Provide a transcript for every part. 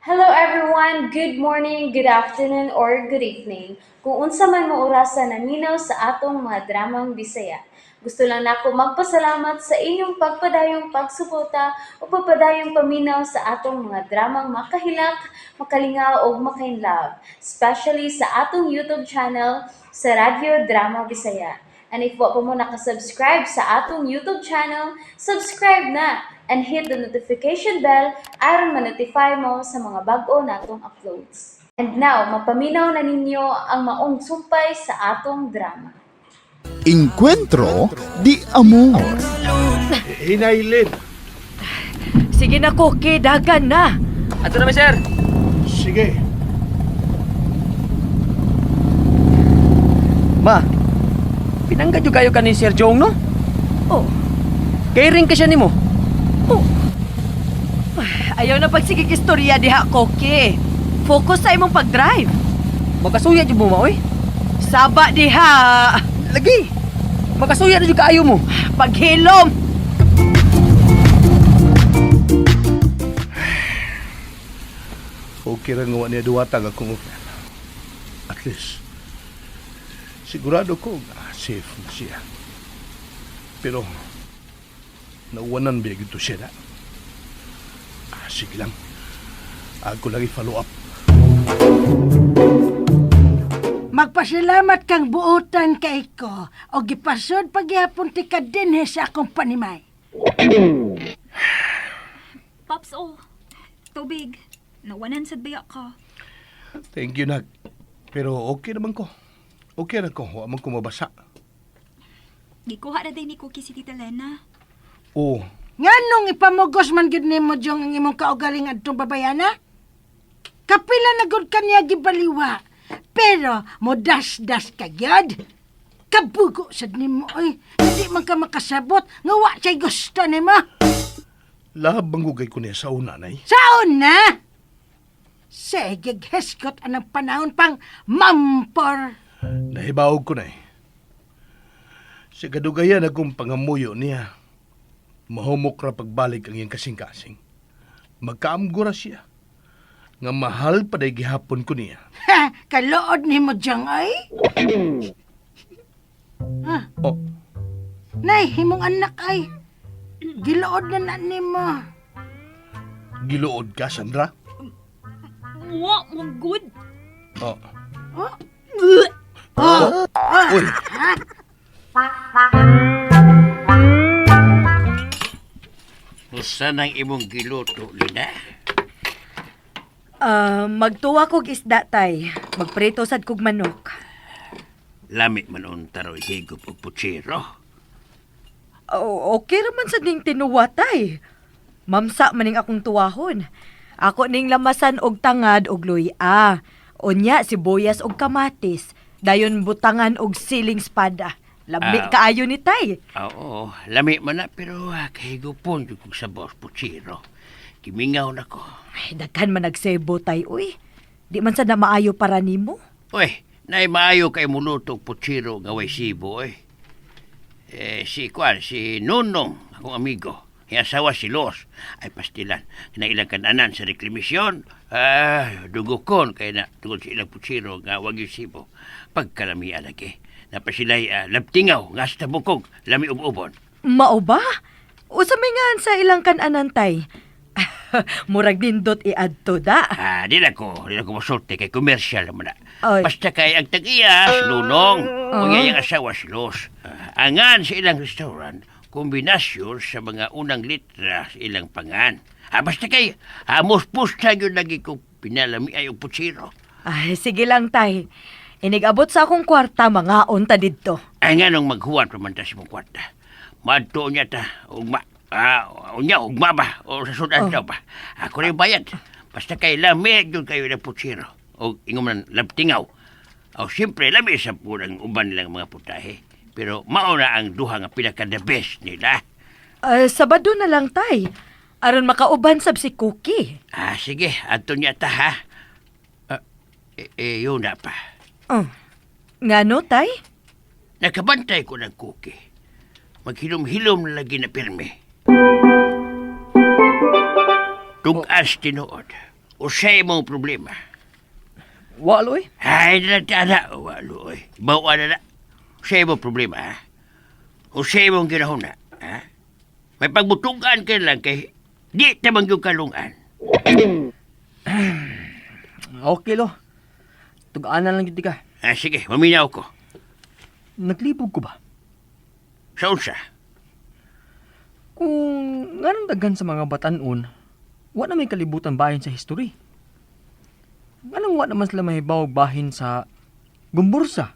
Hello everyone, good morning, good afternoon, or good evening. Kung unsa man mo orasan naminaw sa atong mga dramang Bisaya. Gusto lang nako magpasalamat sa inyong pagpadayong pagsuporta o pagpadayong paminaw sa atong mga dramang makahilak, makalingaw o makainlove, especially sa atong YouTube channel sa Radyo Drama Bisaya. And if wa pa mo nakasubscribe sa atong YouTube channel, subscribe na and hit the notification bell aron ma-notify mo sa mga bag-o natong uploads. And now, mapaminaw na ninyo ang maong sumpay sa atong drama. Encuentro de Amor. Hinailin. Sige na, Koki. Dagan na. Ato na, sir. Sige. Ma, pinanggad yung kayo ka ni Sir Jong, no? Oh, Kay ring ka siya ni mo. ayaw na pagsigig istorya diha, Koki. Focus sa imong pag-drive. Magkasuya dyan mo, ma, oy. Saba diha. Lagi. Magkasuya na dyan kaayo mo. Paghilom. Okay ra nga niya duwatang akong upan. At least, sigurado ko nga safe na siya. Pero, nauwanan ba ito siya na? Sige lang. Ako lang i-follow up. Magpasalamat kang buotan kay ko o gipasod pagyapon ti ka dinhi sa akong panimay. Pops, tubig. Nawanan sa biyak ka. Thank you, Nag. Pero okay naman ko. Okay na ko. Huwag man ko mabasa. Gikuha na din ni Cookie si Tita Lena. Oo. Nganong ipamugos man gid nimo jong ang imong kaugaling adtong babayana? Kapila na gud kaniya gibaliwa. Pero modas-das ka gyud. Kabugo sad nimo oy. Hindi man ka makasabot nga wa say gusto nimo. Labang gugay ko niya sa una, Nay. Saon na? Sige, heskot anang panahon pang mampor. Nahibawag ko na eh. Si kadugayan akong pangamuyo niya. Mahumok ra pagbalik ang iyang kasing-kasing. Magkaamgura siya. Nga mahal pa day gihapon ko niya. Ha, kaluod nimo jang ay? Ah, Oh, nay, himong anak ay. Giluod na nimo. giluod ka, Sandra? Wa, mong good. Oh. Oh. Oh. Uy, Usa nang imong giluto, Lina? Magtuwa kog isda, tay. Magprito sad kog manok. Lami man untaro higop og putsiro. Okay raman sa ning tinuwa, tay. Mamsa maning akong tuwahon. Ako ning lamasan og tangad og luya. Unya sibuyas og kamatis. Dayon butangan og siling espada. Lambi kaayo ni tay. Oo, lami man na pero kahigupon jud kog sa boss putsiro. Kimingaw na ko. Ay, daghan man nagsebo, tay, uy. Di man sad na maayo para nimo. Uy, nay maayo kay muluto og putsiro nga way sibo, oy. Si Nunong, akong amigo. Asawa si Los. Ay pastilan. Na ilang kananan sa reklamasyon. Dugukon kay na tungod sa ilang putsiro nga wag yung sibo. Pagkalami alagi. Napasilay labtingaw nga sa bukog. Lami ubon. Mao ba? Usa may ngan sa ilang kananan, tay. Murag nindot iadto da. Di na ko masulti kay komersyal naman na. Ay. Basta kay ang tag-iya, si Nunong, o yung asawa si Los. Angan sa ilang restaurant, kombinasyon sa mga unang litra sa ilang pangan. Basta kay, muspus-pusta yun lagi ko pinalami ay putsiro. Ay, sige lang, tay. Inigabot sa akong kwarta, mga unta didto. Ay nga nung maghuwan pamantas mong kwarta. Madto niya ta, ugma ba? O sa sudan daw ba? Ako rin bayad. Basta kay lami yun kayo na putsiro. O ingom ng labtingaw. O siyempre, lami sa punang uban nilang mga putahe. Pero mauna ang duha nga pinaka-the best nila. Sabado na lang, tay. Aron makauban sab si Cookie. Sige, ato niya ta ha. Yun na pa. Ngano, tay? Nakabantay ko ng Cookie. Maghilom-hilom na lagi na pirme. Tugas tinuod. Usay mong problema. Walo eh. Ay, na, walo eh. Bawa na. Usay mong problema, ha? Usay mong ginahuna, ha? May pagbutugan ka lang kay di tamang yung kalungan. Okay lo. Tugaan na lang yun ka. Ah, sige, maminaw ko. Naglibog ko ba? Sa unsa? Kung nga nang daghan sa mga batanon, wa na may kalibutan bahin sa history. Anong wa naman sila mahibaw bahin sa Gumbursa,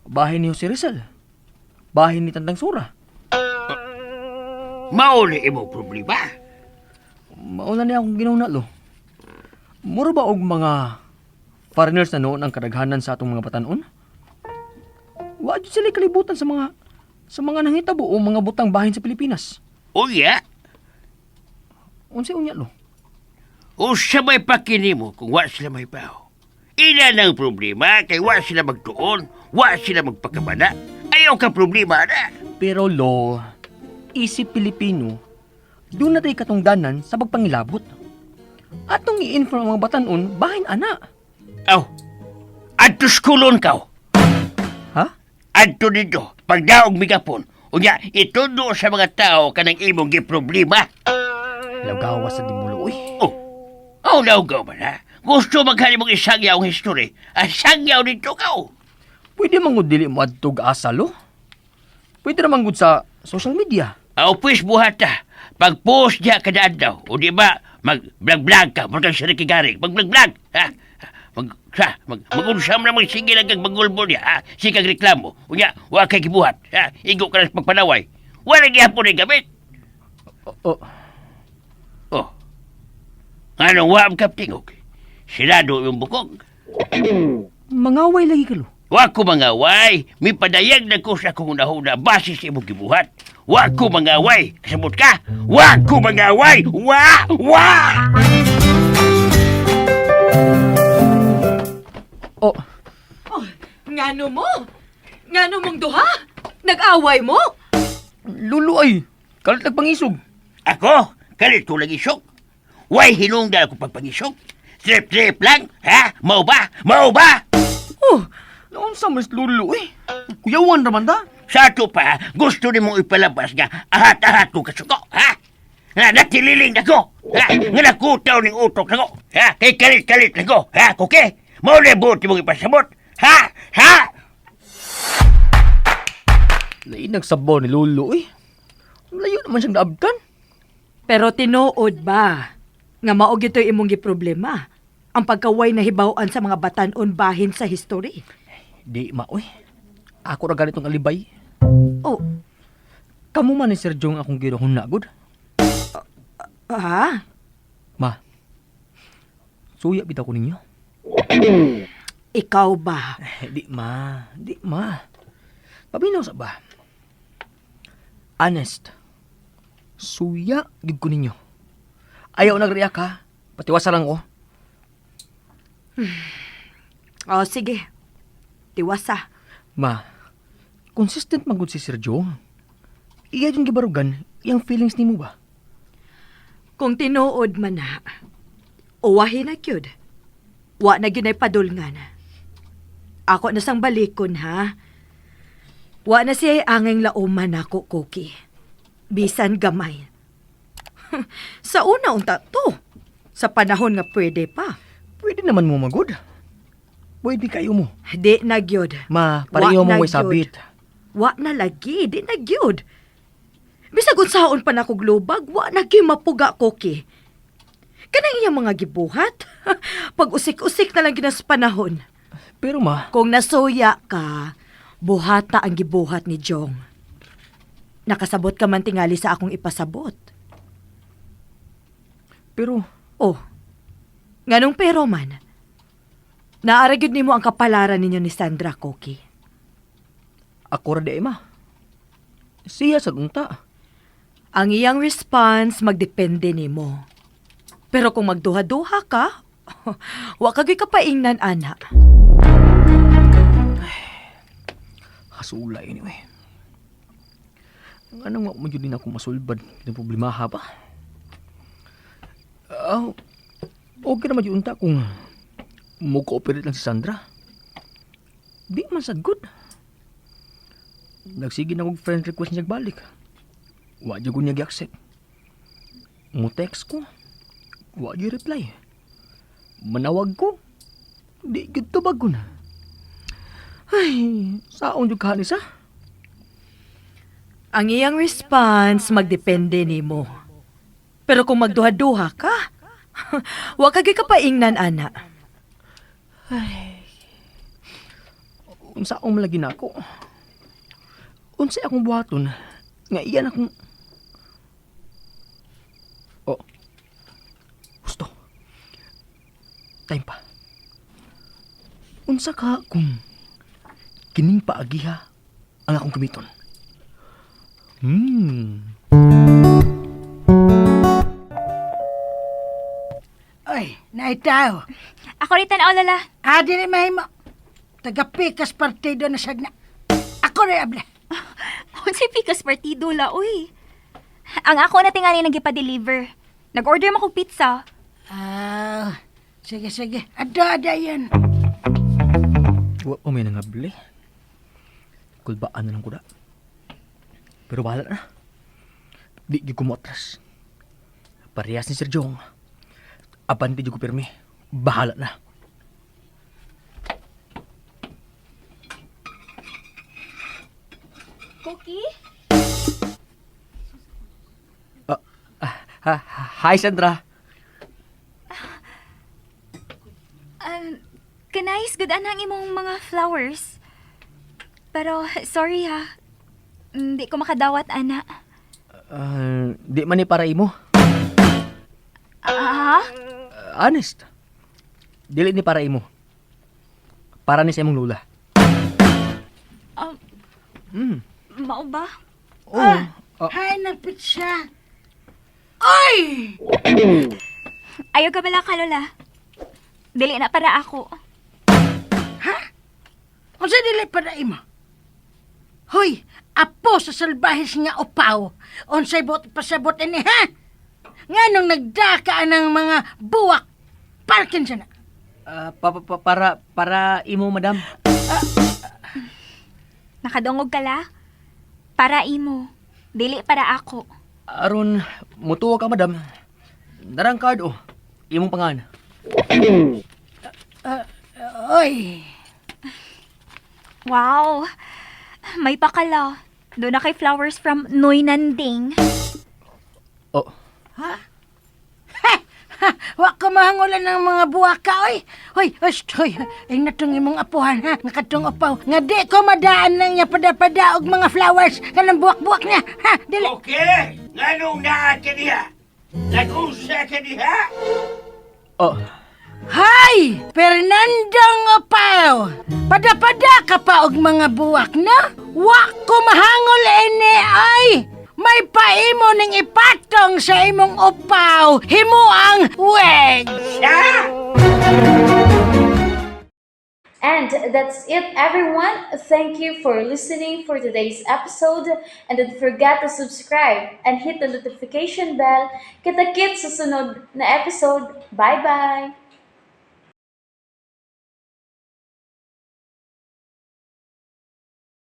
bahin ni Jose Rizal, bahin ni Tandang Sura. Mauli imo problema. Mauna niya akong ginuna lo. Muro ba og mga foreigners na noon ang kadaghanan sa atong mga batanon? Wa jud sila kalibutan sa mga nangitabo o mga butang bahin sa Pilipinas. Uya, Unsa unya lo? o sa may pakinimo kung wa sila may bao. Ina ng problema kay wa sila magtuon, wa sila magpakabana. Ayaw ka problema na. Pero lo, isip Pilipino, doon na tayo katungdanan sa pagpangilabot. Atong i-inform ang mga batanon, bahin ana. Aw, adto skulon ka. Ha? Adto dito, pagdaog migapon. Unya, itundo sa mga tao kanang imong giproblema. Lagawa sa dimulo, uy. Oh, naugaw ba na? Gusto maghali mong isangyaw ang history. Sangyaw dito ka. Pwede mangod dili mo adtog asa lo. Pwede naman gud sa social media. Aw, pues buhata. Pag-post niya kada adlaw. O di ba, mag-vlog-vlog ka. Magkang sirikigarig. Mag-vlog-vlog. Ha? Mag-unsam na sige lang kag magulbo niya. Ha? Sikag reklamo. Unya, wa kay gibuhat. Ha? Igo ka na sa pagpanaway. Wala gihapon ay gamit. Oh, Oh. Anong wa ang kaptingog? Sinado yung bukog. mangaway lagi ka lo. Wa ko mangaway. May padayag na ko sa kong unahuna basis imong gibuhat. Wa ko mangaway. Kasabot ka? Wa ko mangaway. Wa! Oh, Ngano mo? Ngano mong duha? Nag-away mo? lulo ay. Kalit nagpangisog. Ako? Kalit ko lang isok. Way hinungdan ako pagpangisok. Trip-trip lang. Ha? Mau ba? Mau ba? Oh, noon sa mas lulo eh. Kuyawan naman da. Sa ato pa, gusto ni mong ipalabas nga ahat-ahat ko kasuko. Ha? Natililing ako. Ha? Nga nakutaw ng utok ako. Ha? Kay kalit-kalit ako. Ha? Kuke? Maulibot mong ipasabot. Ha? Ha? Lain nagsabaw ni lulo eh. Layo naman siyang naabdan. Pero tinuod ba? Nga maog ito'y imong giproblema. Ang pagkaway na hibawaan sa mga batanon bahin sa history. Di maoy. Ako ra ganitong alibay. Oh, Kamu man ni Sir Jong akong ginahon na good. ha? Ma, suya bitaw ko ninyo. Ikaw ba? Di ma. Pabinaw sa ba? Honest. Suya gid ko ninyo. Ayaw nagreact ha. Patiwasa lang ko. Oh, sige. Tiwasa. Ma, consistent man gud si Sir Jong. Iya yung gibarugan, yung feelings ni mo ba? Kung tinuod man na, uwahin na kyud. Wa na gyud ay padulngan. Ako na sang balikon, ha? Wa na siya angeng lauman ako, Cookie. Bisan gamay. Sa una unta to. Sa panahon nga pwede pa. Pwede naman mo magod. Pwede kayo mo. Di na gyud. Ma, pareho Wa na mo may gyud. sabit. Wa na lagi, di na gyud. Bisag unsaon pa nako globag, wa na gyud mapuga, Cookie. Kanang iyang mga gibuhat. Pag usik-usik na lang ginas panahon. Pero ma, Kung nasuya ka, buhata ang gibuhat ni Jong. Nakasabot ka man tingali sa akong ipasabot. pero Oh, nganong pero man, naaragyod nimo ang kapalaran ninyo ni Sandra, Cookie. ako ra di ma. Siya sa unta. Ang iyang response magdepende nimo. Pero kung magduha-duha ka, wa kagay kapaingnan, ana. Hasula anyway. Anong mo yun din ako masulbad ng problema ha ba? Oh, Okay naman yung unta kung mo-cooperate lang si Sandra. Di man sad good. Nagsige na kong friend request niya balik. Wa dyan ko niya gi-accept. Mo text ko. Wa dyan reply. Manawag ko. Di gud tubag ko na. Ay, saon yung kanis ha? Ang iyang response magdepende nimo. Pero kung magduha-duha ka, wa ka kapaingnan ana. Unsa akong malagi na ako. Unsay akong buhaton nga iyan akong... Oh. Gusto. Time pa. Unsa ka kung kining paagiha ang akong gamiton. Oy, naitaw. Ako rin tanaw, Lola. Dili mahimo. Taga-pikas partido na siya na. Ako rin abla. Unsay pikas partido la, uy. Ang ako na tingani nagipa-deliver. Nag-order mo kong pizza. Sige. Ada yan. Wa pa may nangabli. Kulbaan na lang ko na. Pero bahala na. Di di ko matras. Parehas ni Sir Jong. Abante di ko pirmi. Bahala na. Cookie? Hi, Sandra. Kanais good anang imong mga flowers. Pero, sorry ha. Hindi ko makadawat, ana. Di man ni para imo. Honest. Dili ni para imo. Para ni sa imong lula. Mao ba? Hay, napit siya. Oy! Ayaw ka bala ka, Lola. Dili na para ako. Unsa dili para imo? Hoy, apo sa salbahis nga upaw. Unsay bot pasabot ini ha? Nganong nagdaka ng mga buwak Parkinson na. Para imo, madam. Nakadungog ka la? Para imo. Dili para ako. Aron mutuwa ka, madam. Darang card imong pangan. Oy, Wow! May pakala. Doon na kay flowers from Noy Nanding. wa ka mahangulan ng mga buwaka, oy. Hoy, ay natong imong apuhan ha, nakatong upaw. Nga di ko madaan nang niya pada-pada og mga flowers kanang buwak-buwak niya. Ha, dili. Okay, nganong naa ka diha? Nag-usa ka diha? Hay! Fernandong upaw! Pada-pada ka pa og mga buwak na? Wa ko mahangol ini, ay! May paimo ning ipatong sa imong upaw. Himo ang weg! And that's it, everyone. Thank you for listening for today's episode. And don't forget to subscribe and hit the notification bell. Kita-kits sa sunod na episode. Bye-bye!